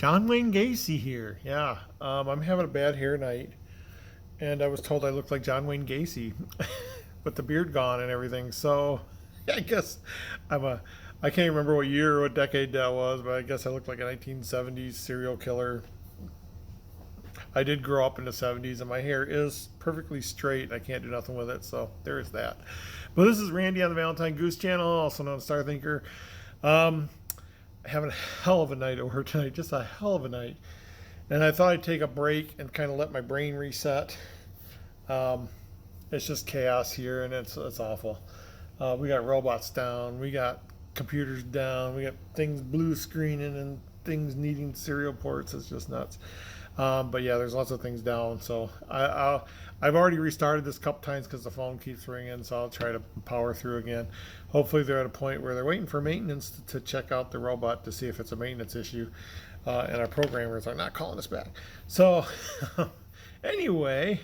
John Wayne Gacy here. Yeah, I'm having a bad hair night, and I was told I look like John Wayne Gacy, with the beard gone and everything. So, I guess I'm a. I can't remember what year or what decade that was, but I guess I look like a 1970s serial killer. I did grow up in the 70s, and my hair is perfectly straight. I can't do nothing with it, so there is that. But this is Randy on the Valentine Goose Channel, also known as Star Thinker. Um, Having a hell of a night over tonight, just a hell of a night. And I thought I'd take a break and kind of let my brain reset. Um, it's just chaos here, and it's awful. We got robots down, we got computers down, we got things blue screening and things needing serial ports. It's just nuts. But yeah, there's lots of things down. So I've already restarted this a couple times because the phone keeps ringing. So I'll try to power through again. Hopefully they're at a point where they're waiting for maintenance to check out the robot to see if it's a maintenance issue, and our programmers are not calling us back. So anyway,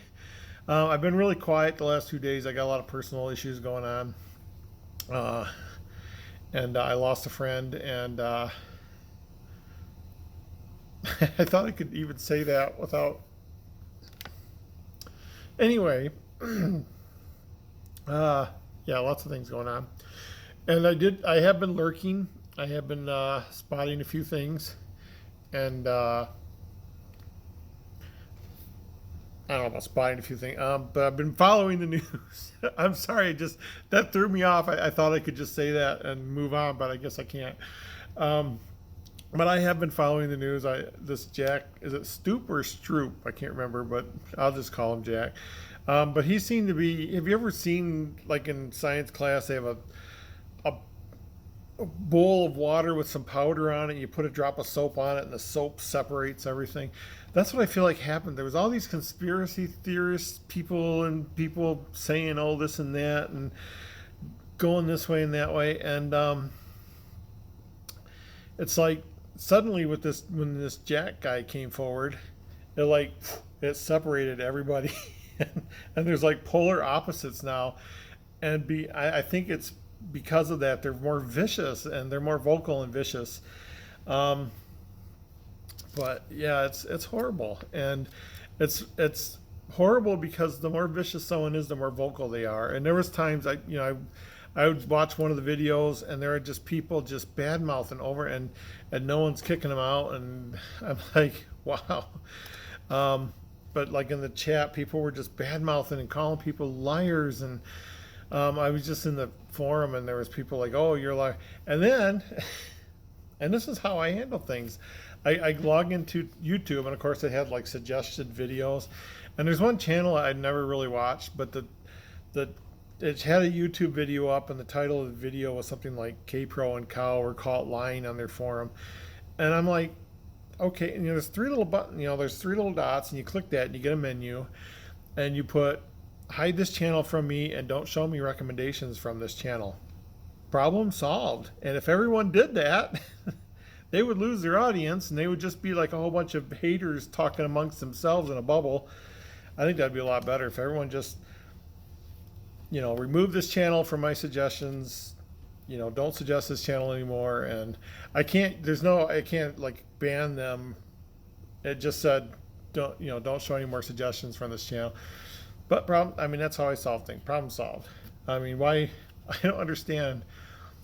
I've been really quiet the last 2 days. I got a lot of personal issues going on, uh, and I lost a friend, and I thought I could even say that without. Anyway, yeah, lots of things going on, and I have been lurking. I have been spotting a few things, and I don't know about spotting a few things, but I've been following the news. I'm sorry, just that threw me off. I thought I could just say that and move on, but I guess I can't. Um, but I have been following the news. This Jack, is it Stoop or Stroop? I can't remember, but I'll just call him Jack. But he seemed to be. Have you ever seen, like in science class, they have a bowl of water with some powder on it. You put a drop of soap on it, and the soap separates everything. That's what I feel like happened. There was all these conspiracy theorists, people, and people saying, "Oh, this and that," and going this way and that way, and it's like suddenly with this when this Jack guy came forward, it like it separated everybody, and there's like polar opposites now, and I think it's because of that they're more vicious and they're more vocal and vicious. Um, but yeah, it's horrible, and it's horrible because the more vicious someone is, the more vocal they are. And there was times I would watch one of the videos, and there are just people just bad mouthing over, and no one's kicking them out, and I'm like, wow. But like in the chat, people were just bad mouthing and calling people liars, and I was just in the forum, and there was people like, "Oh, you're a liar," and then, and this is how I handle things. I log into YouTube, and of course, they had like suggested videos, and there's one channel I'd never really watched, but the it had a YouTube video up, and the title of the video was something like "K Pro and Cow were caught lying on their forum," and I'm like, okay, and there's three little button, there's three little dots, and you click that, and you get a menu, and you put hide this channel from me and don't show me recommendations from this channel. Problem solved. And if everyone did that, they would lose their audience, and they would just be like a whole bunch of haters talking amongst themselves in a bubble. I think that'd be a lot better if everyone just, remove this channel from my suggestions. Don't suggest this channel anymore. And I can't like ban them. It just said, don't show any more suggestions from this channel. But that's how I solve things. Problem solved. I mean, why? I don't understand.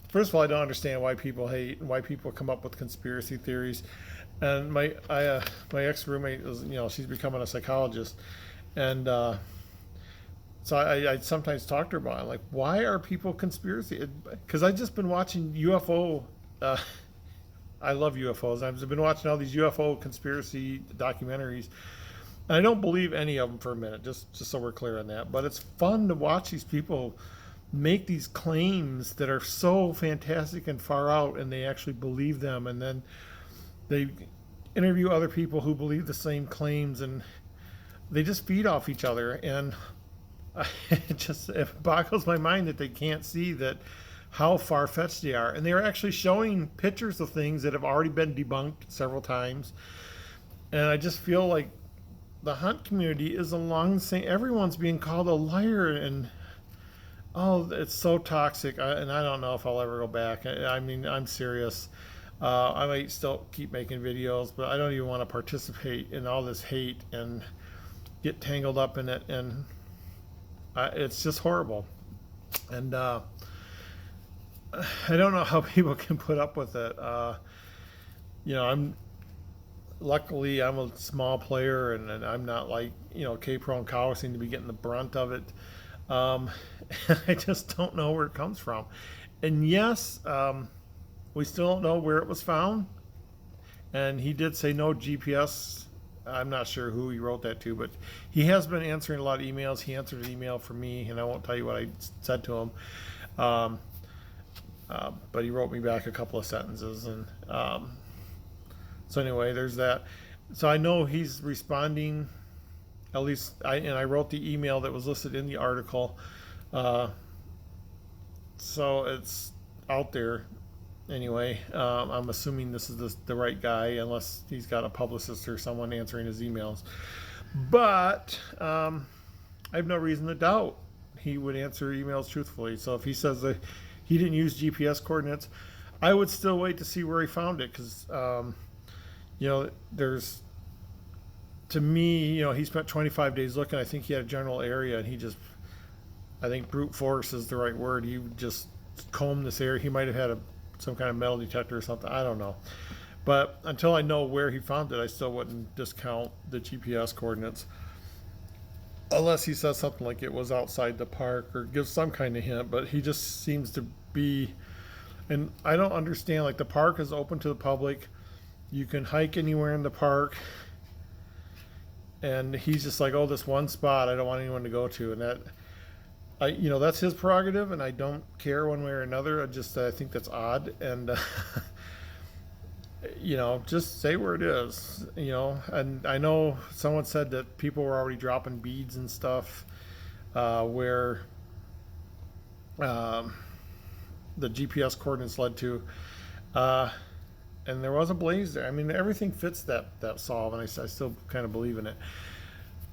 First of all, I don't understand why people hate and why people come up with conspiracy theories. And my ex roommate is, she's becoming a psychologist, and so I sometimes talk to her about it. Like, why are people conspiracy? Because I've just been watching UFO. I love UFOs. I've been watching all these UFO conspiracy documentaries. And I don't believe any of them for a minute, just so we're clear on that. But it's fun to watch these people make these claims that are so fantastic and far out, and they actually believe them. And then they interview other people who believe the same claims, and they just feed off each other. And it boggles my mind that they can't see that how far-fetched they are. And they're actually showing pictures of things that have already been debunked several times. And I just feel like the hunt community is along the same. Everyone's being called a liar, and oh, it's so toxic. And I don't know if I'll ever go back. I mean, I'm serious. I might still keep making videos, but I don't even want to participate in all this hate and get tangled up in it. And it's just horrible. And I don't know how people can put up with it. I'm luckily I'm a small player, and I'm not like K-Pro and Cow seem to be getting the brunt of it. Um, I just don't know where it comes from. And yes, we still don't know where it was found. And he did say no GPS. I'm not sure who he wrote that to, but he has been answering a lot of emails. He answered an email from me, and I won't tell you what I said to him. Um, but he wrote me back a couple of sentences, and so anyway, there's that. So I know he's responding. At least I wrote the email that was listed in the article, so it's out there. Anyway, I'm assuming this is the right guy, unless he's got a publicist or someone answering his emails. But I have no reason to doubt he would answer emails truthfully. So if he says that he didn't use GPS coordinates, I would still wait to see where he found it, because there's, to me, he spent 25 days looking. I think he had a general area, and I think brute force is the right word. He just combed this area. He might have had some kind of metal detector or something. I don't know. But until I know where he found it, I still wouldn't discount the GPS coordinates. Unless he says something like it was outside the park or gives some kind of hint. But he just seems to be, and I don't understand, like the park is open to the public. You can hike anywhere in the park. And he's just like, oh, this one spot I don't want anyone to go to. And that's his prerogative, and I don't care one way or another. I think that's odd, and just say where it is. And I know someone said that people were already dropping beads and stuff where the GPS coordinates led to, and there was a blaze there. I mean, everything fits that solve, and I still kind of believe in it.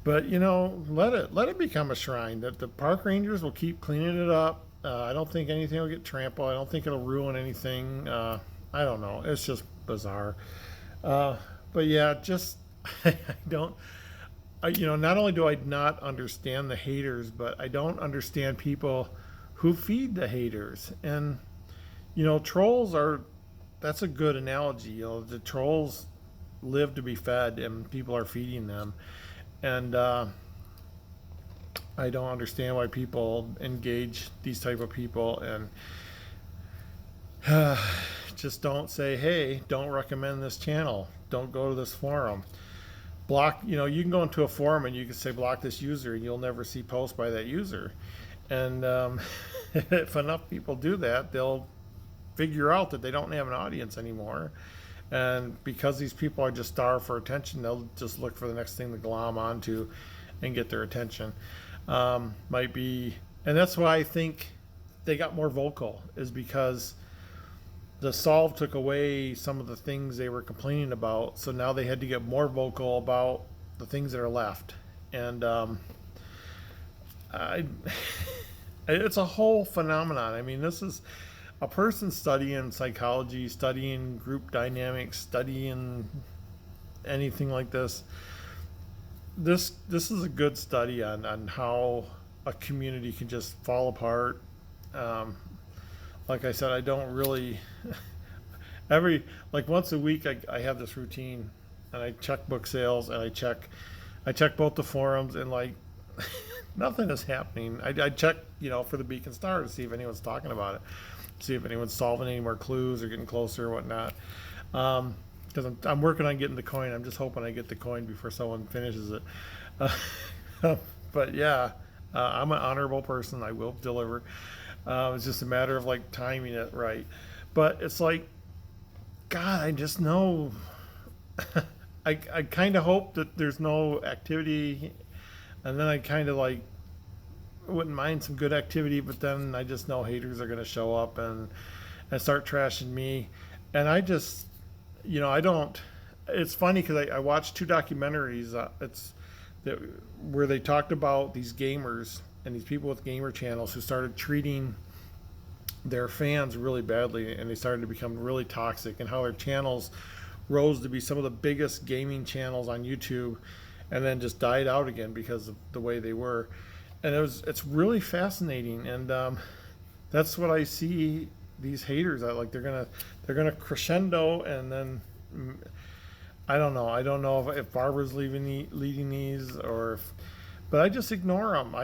But let it become a shrine that the park rangers will keep cleaning it up. I don't think anything will get trampled. I don't think it'll ruin anything. I don't know. It's just bizarre. But yeah, just I don't. Not only do I not understand the haters, but I don't understand people who feed the haters. And trolls are. That's a good analogy. The trolls live to be fed, and people are feeding them. And I don't understand why people engage these type of people, and just don't say, hey, don't recommend this channel, don't go to this forum, block. You can go into a forum and you can say block this user, and you'll never see posts by that user. And if enough people do that, they'll figure out that they don't have an audience anymore. And because these people are just starved for attention, they'll just look for the next thing to glom onto and get their attention. Might be, and that's why I think they got more vocal, is because the solve took away some of the things they were complaining about. So now they had to get more vocal about the things that are left. And it's a whole phenomenon. I mean, this is a person studying psychology, studying group dynamics, studying anything like this. This is a good study on how a community can just fall apart. Like I said, I don't really once a week I have this routine, and I check book sales, and I check both the forums, and nothing is happening. I check for the Beacon Star to see if anyone's talking about it. See if anyone's solving any more clues or getting closer or whatnot. Because I'm working on getting the coin. I'm just hoping I get the coin before someone finishes it. But yeah, I'm an honorable person. I will deliver. It's just a matter of timing it right. But it's God, I just know. I kind of hope that there's no activity, and then I kind of wouldn't mind some good activity, but then I just know haters are going to show up and start trashing me. And I just, I don't. It's funny because I watched two documentaries where they talked about these gamers and these people with gamer channels who started treating their fans really badly, and they started to become really toxic, and how their channels rose to be some of the biggest gaming channels on YouTube, and then just died out again because of the way they were. And it's really fascinating, and that's what I see these haters. Like they're gonna crescendo, and then I don't know. I don't know if Barbara's leading these, or if, but I just ignore them.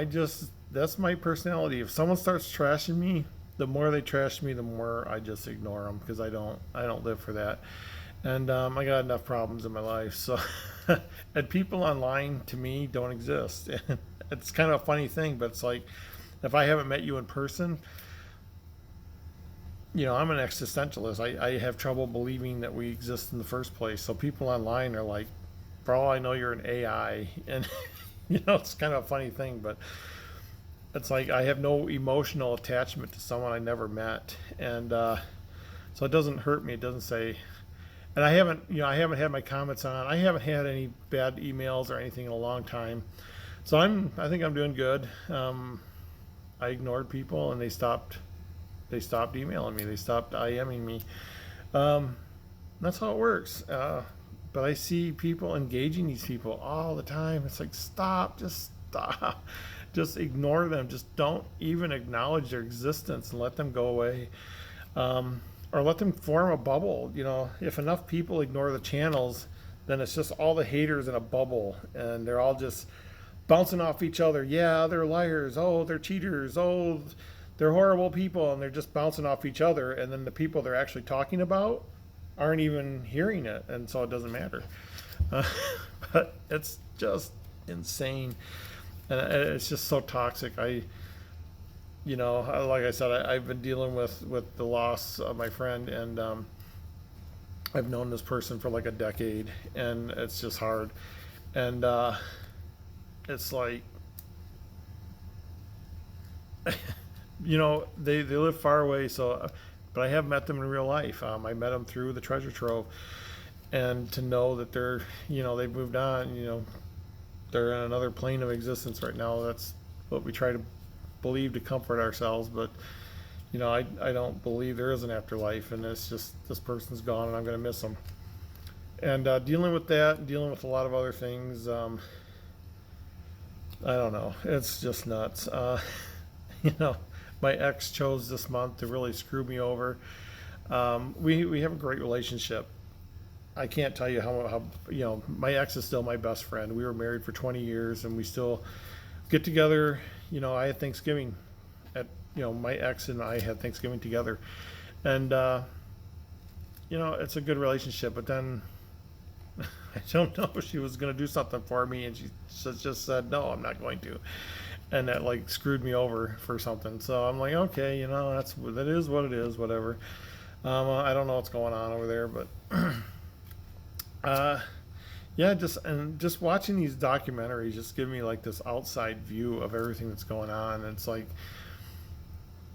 That's my personality. If someone starts trashing me, the more they trash me, the more I just ignore them, because I don't live for that. And I got enough problems in my life. So, and people online to me don't exist. It's kind of a funny thing, but it's like, if I haven't met you in person, I'm an existentialist. I have trouble believing that we exist in the first place. So people online are like, for all I know, you're an AI. And, it's kind of a funny thing, but it's like I have no emotional attachment to someone I never met. And so it doesn't hurt me. It doesn't say, and I haven't had my comments on. I haven't had any bad emails or anything in a long time. So I think I'm doing good. I ignored people, and they stopped emailing me. They stopped IMing me. That's how it works. But I see people engaging these people all the time. It's like, stop, just stop. Just ignore them. Just don't even acknowledge their existence and let them go away. Or let them form a bubble. If enough people ignore the channels, then it's just all the haters in a bubble, and they're all just bouncing off each other. Yeah, they're liars. Oh, they're cheaters. Oh, they're horrible people, and they're just bouncing off each other. And then the people they're actually talking about aren't even hearing it, and so it doesn't matter. But it's just insane, and it's just so toxic. Like I said, I've been dealing with the loss of my friend, and I've known this person for like a decade, and it's just hard. And it's like, they live far away, so, but I have met them in real life. I met them through the Treasure Trove, and to know that they've moved on, they're in another plane of existence right now. That's what we try to believe to comfort ourselves, but I don't believe there is an afterlife, and it's just, this person's gone, and I'm going to miss them. And dealing with that, dealing with a lot of other things, I don't know. It's just nuts. My ex chose this month to really screw me over. We have a great relationship. I can't tell you how my ex is still my best friend. We were married for 20 years, and we still get together. I had Thanksgiving my ex and I had Thanksgiving together, and it's a good relationship. But then I don't know if she was going to do something for me, and she just said, no, I'm not going to. And that like screwed me over for something. So I'm like, okay, that is what it is, whatever. I don't know what's going on over there, but yeah, just watching these documentaries just give me like this outside view of everything that's going on. And it's like,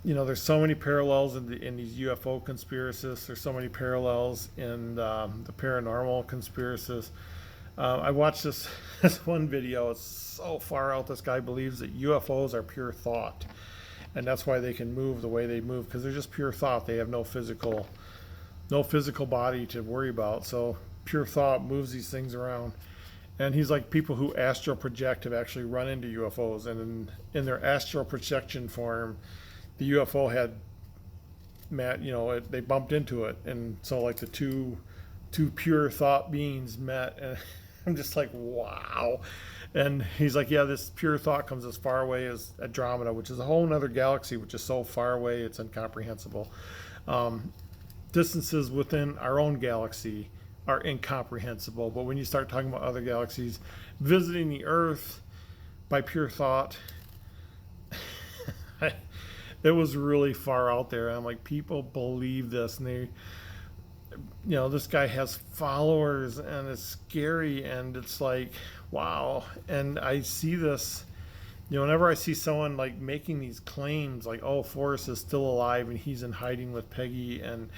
there's so many parallels in these UFO conspiracies. There's so many parallels in the paranormal conspiracies. I watched this one video. It's so far out. This guy believes that UFOs are pure thought, and that's why they can move the way they move, because they're just pure thought. They have no physical body to worry about. So pure thought moves these things around. And he's like, people who astral project have actually run into UFOs, and in their astral projection form, the UFO had they bumped into it, and so like the two pure thought beings met, and I'm just like, wow. And he's like, yeah, this pure thought comes as far away as Andromeda, which is a whole other galaxy, which is so far away it's incomprehensible. Distances within our own galaxy are incomprehensible, but when you start talking about other galaxies, visiting the Earth by pure thought, it was really far out there. And I'm like, people believe this, and they, this guy has followers, and it's scary, and it's like, wow. And I see this, whenever I see someone like making these claims, like, oh, Forrest is still alive and he's in hiding with Peggy, and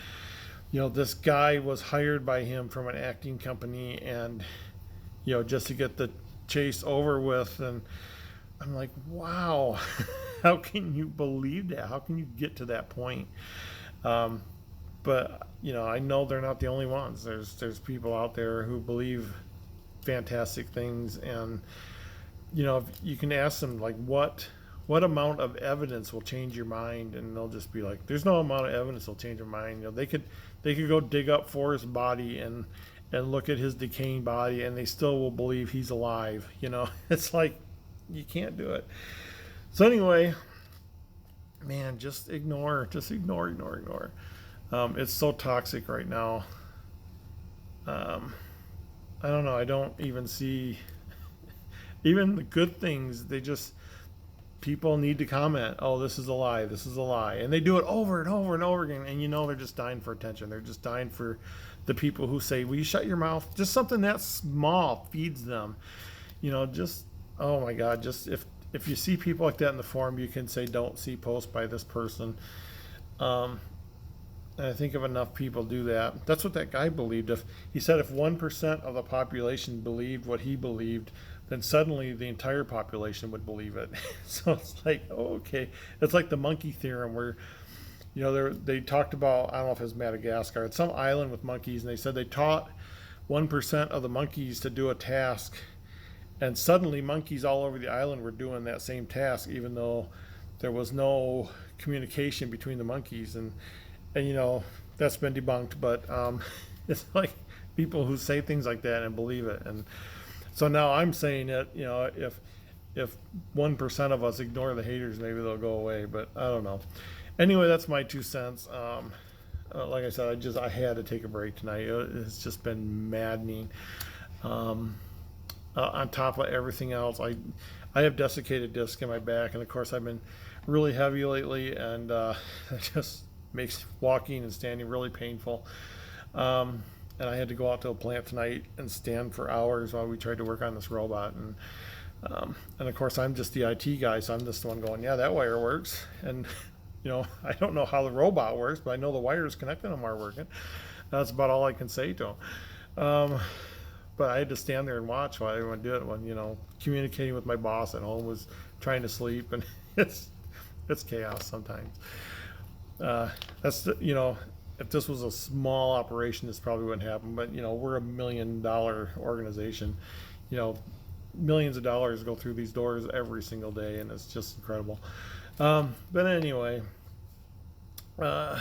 this guy was hired by him from an acting company, and just to get the chase over with. And I'm like, wow. how can you believe that? How can you get to that point? Um, but I know they're not the only ones. There's people out there who believe fantastic things, and if you can ask them like what amount of evidence will change your mind, and they'll just be like, there's no amount of evidence will change your mind. They could go dig up Forrest's body and look at his decaying body, and they still will believe he's alive. It's like you can't do it. So anyway, man, just ignore, ignore. It's so toxic right now. I don't know. I don't even see even the good things. People need to comment, oh, this is a lie, this is a lie. And they do it over and over and over again. And they're just dying for attention. They're just dying for the people who say, will you shut your mouth? Just something that small feeds them. Just, oh my God, just if you see people like that in the forum, you can say, don't see post by this person. And I think if enough people do that, that's what that guy believed. He said if 1% of the population believed what he believed, then suddenly the entire population would believe it. So it's like, oh, okay. It's like the monkey theorem where, they talked about, I don't know if it was Madagascar, it's some island with monkeys, and they said they taught 1% of the monkeys to do a task, and suddenly monkeys all over the island were doing that same task, even though there was no communication between the monkeys. And that's been debunked, but it's like people who say things like that and believe it. And so now I'm saying that, if 1% of us ignore the haters, maybe they'll go away, but I don't know. Anyway, that's my 2 cents. Like I said, I had to take a break tonight. It's just been maddening. On top of everything else, I have desiccated disc in my back, and of course I've been really heavy lately, and it just makes walking and standing really painful. And I had to go out to a plant tonight and stand for hours while we tried to work on this robot. And of course, I'm just the IT guy, so I'm just the one going, yeah, that wire works. And I don't know how the robot works, but I know the wires connecting them are working. That's about all I can say to them. But I had to stand there and watch while everyone did it. When communicating with my boss at home was trying to sleep, and it's chaos sometimes. That's if this was a small operation, this probably wouldn't happen. But we're $1 million organization. Millions of dollars go through these doors every single day, and it's just incredible. But anyway, I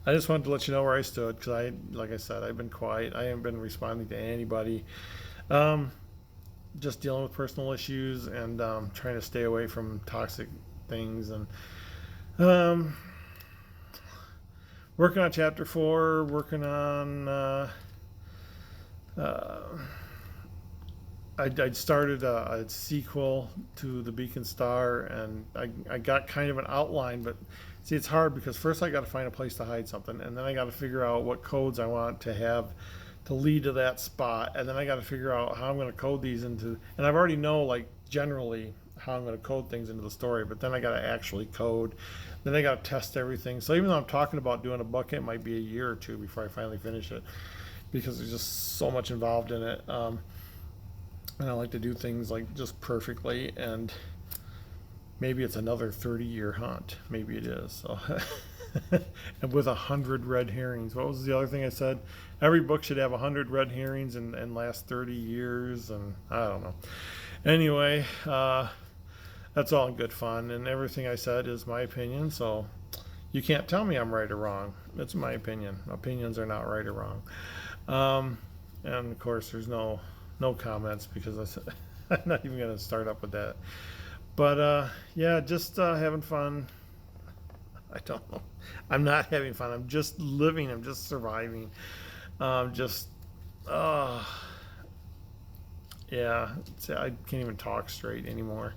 just wanted to let you know where I stood, because like I said, I've been quiet. I haven't been responding to anybody. Just dealing with personal issues, and trying to stay away from toxic things, and working on chapter 4, working on I started a sequel to the Beacon Star, and I got kind of an outline, but see, it's hard because first I got to find a place to hide something, and then I got to figure out what codes I want to have to lead to that spot, and then I got to figure out how I'm going to code these into, and I've already know like generally how I'm going to code things into the story, but then I got to actually code, then I got to test everything. So even though I'm talking about doing a bucket, it might be a year or two before I finally finish it, because there's just so much involved in it. And I like to do things like just perfectly, and maybe it's another 30-year hunt. Maybe it is. So, and with 100 red herrings. What was the other thing I said? Every book should have 100 red herrings and last 30 years, and I don't know. Anyway, that's all in good fun, and everything I said is my opinion, so you can't tell me I'm right or wrong. It's my opinion. Opinions are not right or wrong. And of course, there's no comments, because I'm not even going to start up with that. But yeah, just having fun. I don't know. I'm not having fun. I'm just living. I'm just surviving. Yeah, I can't even talk straight anymore.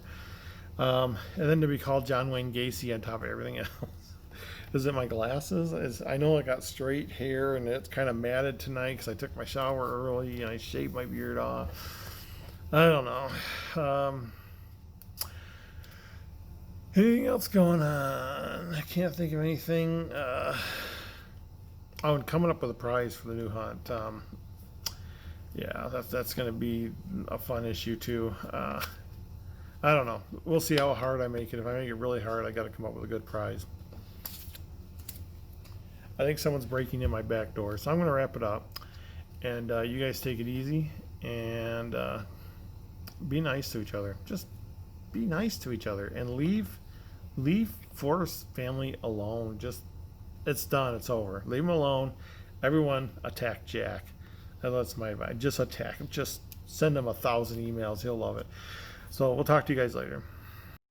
And then to be called John Wayne Gacy on top of everything else. Is it my glasses? I know I got straight hair, and it's kind of matted tonight because I took my shower early and I shaved my beard off. I don't know. Anything else going on? I can't think of anything. I'm coming up with a prize for the new hunt. Yeah, that's going to be a fun issue too. I I don't know. We'll see how hard I make it. If I make it really hard, I got to come up with a good prize. I think someone's breaking in my back door, so I'm going to wrap it up. And you guys take it easy and be nice to each other. Just be nice to each other and leave Forrest's family alone. Just it's done. It's over. Leave him alone. Everyone attack Jack. And that's my advice. Just attack him. Just send him 1,000 emails. He'll love it. So we'll talk to you guys later.